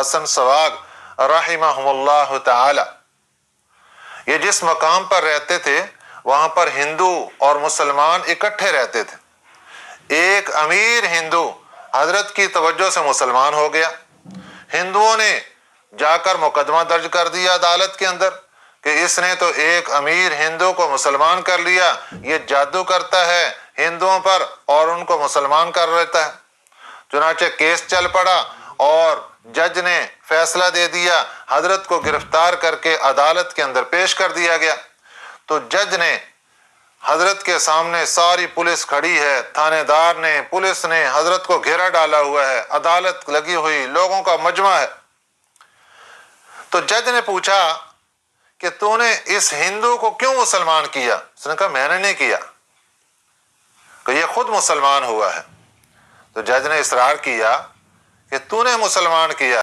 حسن سواگ رحمہم اللہ تعالی، یہ جس مقام پر رہتے تھے وہاں پر ہندو اور مسلمان اکٹھے رہتے تھے۔ ایک امیر ہندو حضرت کی توجہ سے مسلمان ہو گیا۔ ہندوؤں نے جا کر مقدمہ درج کر دیا عدالت کے اندر کہ اس نے تو ایک امیر ہندو کو مسلمان کر لیا، یہ جادو کرتا ہے ہندوؤں پر اور ان کو مسلمان کر لیتا ہے۔ چنانچہ کیس چل پڑا اور جج نے فیصلہ دے دیا، حضرت کو گرفتار کر کے عدالت کے اندر پیش کر دیا گیا۔ تو جج نے حضرت کے سامنے ساری پولیس کھڑی ہے، تھانے دار نے، پولیس نے حضرت کو گھیرا ڈالا ہوا ہے، عدالت لگی ہوئی، لوگوں کا مجمع ہے۔ تو جج نے پوچھا کہ تو نے اس ہندو کو کیوں مسلمان کیا؟ اس نے کہا میں نے نہیں کیا، کہ یہ خود مسلمان ہوا ہے۔ تو جج نے اصرار کیا کہ تو نے مسلمان کیا۔